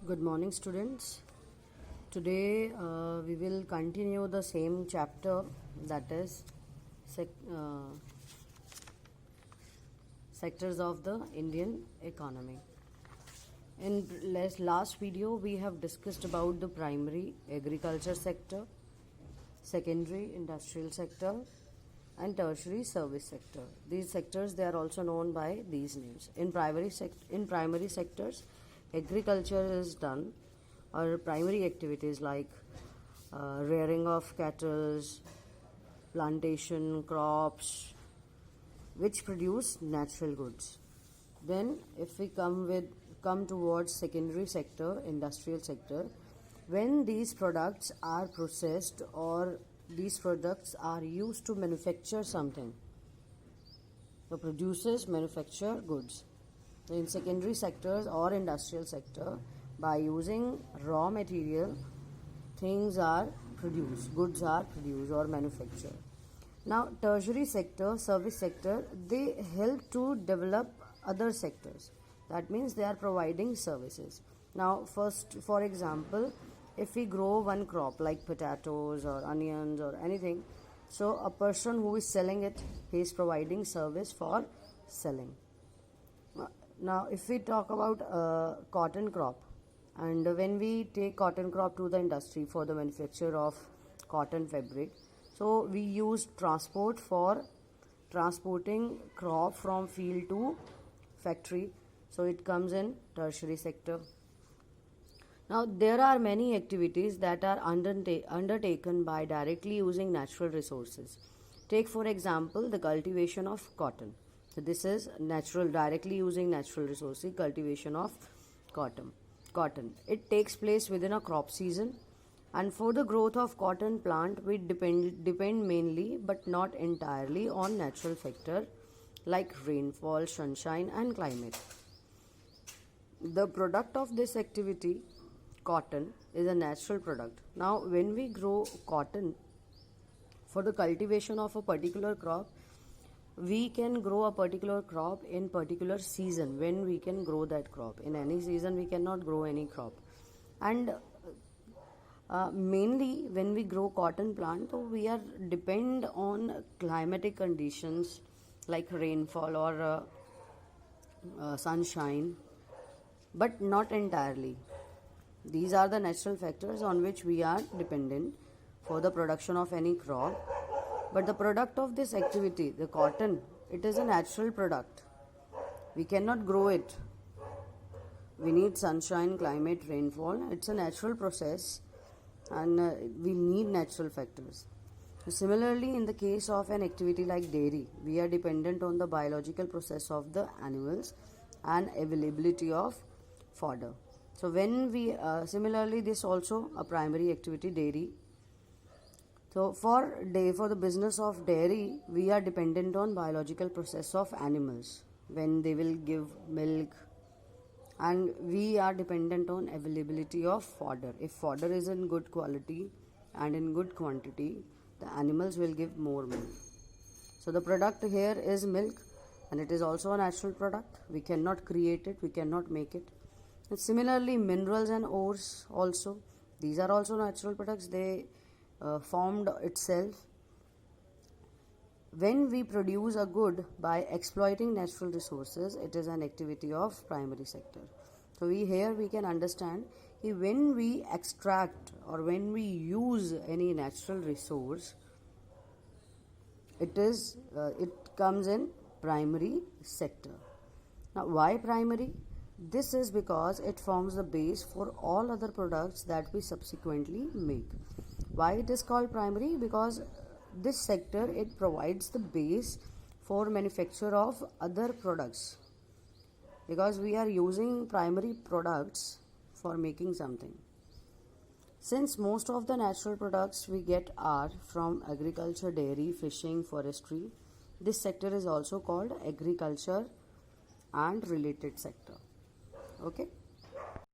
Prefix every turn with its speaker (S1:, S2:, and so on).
S1: Good morning, students. Today we will continue the same chapter, that is sectors of the Indian economy. In last video we have discussed about the primary agriculture sector, secondary industrial sector, and tertiary service sector. These sectors, they are also known by these names. In primary sectors, agriculture is done, or primary activities like rearing of cattle, plantation, crops, which produce natural goods. Then if we come towards secondary sector, industrial sector, when these products are processed or these products are used to manufacture something, the producers manufacture goods. So in secondary sectors or industrial sector, by using raw material, things are produced, goods are produced or manufactured. Now tertiary sector, service sector, they help to develop other sectors. That means they are providing services. Now first, for example, if we grow one crop like potatoes or onions or anything, so a person who is selling it, he is providing service for selling. Now if we talk about cotton crop, and when we take cotton crop to the industry for the manufacture of cotton fabric, so we use transport for transporting crop from field to factory, so it comes in tertiary sector. Now there are many activities that are undertaken by directly using natural resources. Take for example the cultivation of cotton. So this is natural, directly using natural resources, cultivation of cotton. It takes place within a crop season, and for the growth of cotton plant we depend mainly but not entirely on natural factor like rainfall, sunshine and climate. The product of this activity, cotton, is a natural product. Now when we grow cotton for the cultivation of a particular crop, we can grow a particular crop in particular season. When we can grow that crop, in any season we cannot grow any crop. And mainly when we grow cotton plant, so we are depend on climatic conditions like rainfall or sunshine, but not entirely. These are the natural factors on which we are dependent for the production of any crop. But the product of this activity, the cotton, it is a natural product. We cannot grow it. We need sunshine, climate, rainfall. It's a natural process, and we need natural factors. So similarly, in the case of an activity like dairy, we are dependent on the biological process of the animals and availability of fodder. So when we similarly, this also a primary activity, dairy. So for the business of dairy, we are dependent on biological process of animals when they will give milk, and we are dependent on availability of fodder. If fodder is in good quality and in good quantity, the animals will give more milk. So the product here is milk, and it is also a natural product. We cannot create it, we cannot make it. And similarly, minerals and ores also, these are also natural products. They formed itself. When we produce a good by exploiting natural resources, it is an activity of primary sector. So we can understand that when we extract or when we use any natural resource, it comes in primary sector. Now why primary? This is because it forms the base for all other products that we subsequently make. Why it is called primary? Because this sector, it provides the base for manufacture of other products, because we are using primary products for making something. Since most of the natural products we get are from agriculture, dairy, fishing, forestry, this sector is also called agriculture and related sector. Okay.